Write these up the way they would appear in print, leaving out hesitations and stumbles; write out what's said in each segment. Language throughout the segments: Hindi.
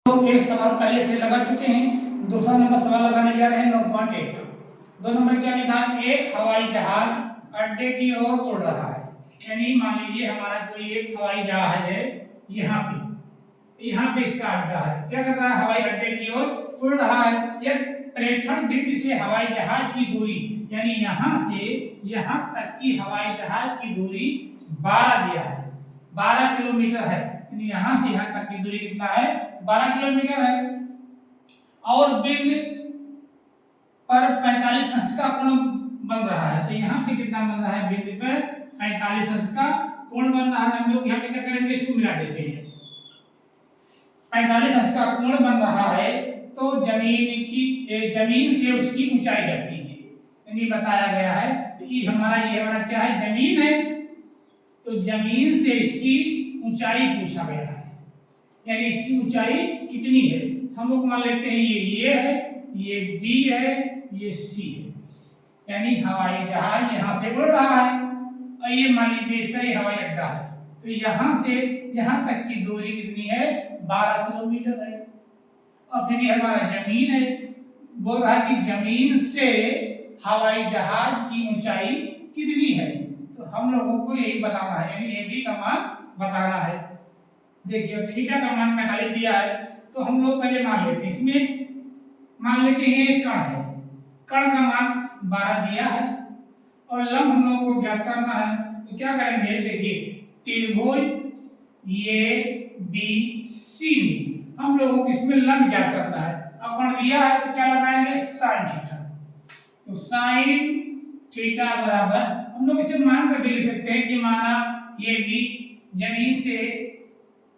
तो एक सवाल पहले से लगा चुके हैं। दूसरा नंबर सवाल लगाने जा रहे हैं 9.1 का। 2 नंबर क्या लिखा है, एक हवाई जहाज अड्डे की ओर उड़ रहा है। यानी मान लीजिए हमारा कोई एक हवाई जहाज है, यहाँ पे इसका अड्डा है। क्या कर रहा है, हवाई अड्डे की ओर उड़ रहा है। यह प्रेक्षण बिंदु से हवाई जहाज की दूरी, यानी यहाँ से यहाँ तक की हवाई जहाज की दूरी 12 दिया है, 12 किलोमीटर है। यानी यहाँ से यहाँ तक की दूरी कितना है, 12 किलोमीटर है। और बिंदु पर 45 अंश का कोण बन रहा है। तो यहाँ पे कितना बन रहा है, बिंदु पर 45 अंश का कोण बन रहा है। हम लोग यहाँ पे क्या करेंगे, इसको मिला देते हैं। 45 अंश का कोण बन रहा है तो जमीन से उसकी ऊंचाई ज्ञात कीजिए। यानी बताया गया है तो ये हमारा क्या है, जमीन है। तो जमीन से इसकी ऊंचाई पूछा गया है, यानी इसकी ऊंचाई कितनी है। हम लोग मान लेते हैं ये है, ये बी है, ये सी है। यानी हवाई जहाज यहाँ से उड़ रहा है और ये मान लीजिए इसका ये हवाई अड्डा है। तो यहाँ से यहाँ तक की दूरी कितनी है, 12 किलोमीटर है। और फिर ये हमारा जमीन है, बोल रहा है कि जमीन से हवाई जहाज की ऊंचाई कितनी है। तो हम लोगों को यही बताना है, यानी ए बी का मान बताना है। देखिए थीटा का मान 45 दिया है, तो हम लोग पहले मान लेते हैं। इसमें मान लेते हैं एक कण है, कण का मान 12 दिया है और लंब हम लोगों को ज्ञात करना है। तो क्या करेंगे, देखिए त्रिभुज ए बी सी में हम लोगों को इसमें लंब ज्ञात करना है। अब कण दिया है तो क्या लगाएंगे, साइन थीटा। तो साइन थीटा बराबर, हम लोग इसे मान कर भी लिख सकते हैं कि माना ये बी जमीन से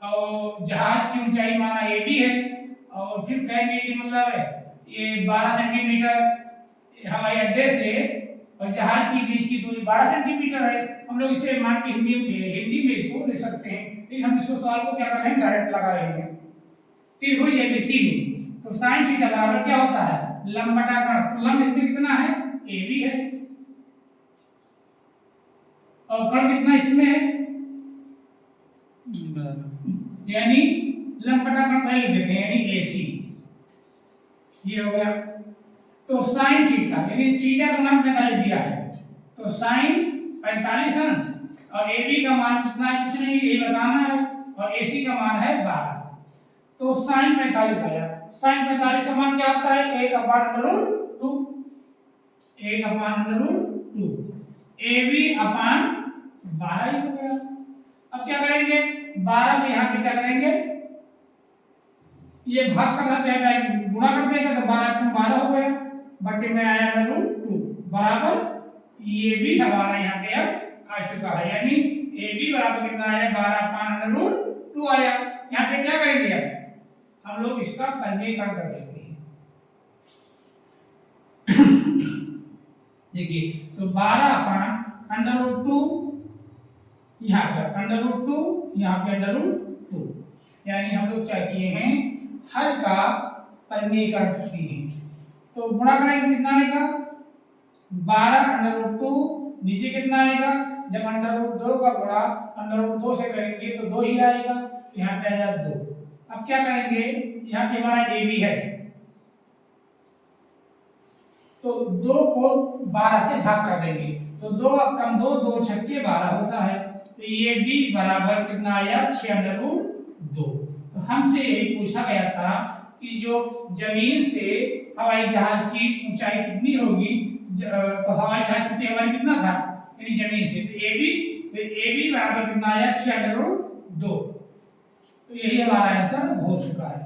और जहाज की ऊंचाई माना ए बी है, और फिर कहेंगे कि मतलब ये 12 सेंटीमीटर हवाई अड्डे से और जहाज की बीच की दूरी 12 सेंटीमीटर है। हम लोग इसे मान के हिंदी में इसको लिख सकते हैं, लेकिन हम इसको सवाल को क्या कर रहे हैं, डायरेक्ट लगा रहे हैं। त्रिभुज एबीसी में तो साइन थीटा बराबर क्या होता है, लंब बटा कण। तो लंब इसमें कितना है, ए बी है, और कण कितना इसमें है, 12। यानी लंब बटा कण पहले लिख देते हैं, यानी AC ये हो गया। तो साइन थीटा, यानी थीटा का मान 45 दिया है, तो साइन 45 अंश और AB का मान कितना है, कुछ नहीं ये बताना है, और AC का मान है 12। तो साइन 45 आया। साइन 45 का मान क्या होता है, 1/√2, 1/√2। AB अपान 12 ही हो गया। अब क्या करेंगे, 12 को यहाँ पे क्या करेंगे, ये भाग करना तो है, गुणा कर देगा तो 12 हो गया, बटे में आया √2 बराबर ये भी हमारा यहाँ पे अब आ चुका है। यानी ए बी बराबर कितना आया, 12/√2 आया। यहाँ पे क्या करेंगे, अब हम लोग इसका सरलीकरण कर देते हैं। देखिए तो 12/√2 यहाँ पर √2, यहाँ पे √2, यानी हम लोग क्या किए हैं, हर का सरलीकरण किए हैं। तो गुणा करेंगे कितना आएगा, 12/√2 नीचे कितना आएगा, जब √2 का गुणा √2 से करेंगे तो 2 ही आएगा, तो यहाँ पे आएगा 2। अब क्या करेंगे, यहाँ पे हमारा ए बी है, तो 2 को 12 से भाग कर देंगे, तो 2 कम 2, 2 छक्के 12 होता है। तो ये बी बराबर कितना आया, 6/2। तो हमसे यही पूछा गया था कि जो जमीन से हवाई जहाज की ऊंचाई कितनी होगी, तो हवाई जहाज की ऊंचाई हमारी कितना था, यानी जमीन से, तो ए बी बराबर कितना आया, 6/2। तो यही हमारा आंसर हो चुका है।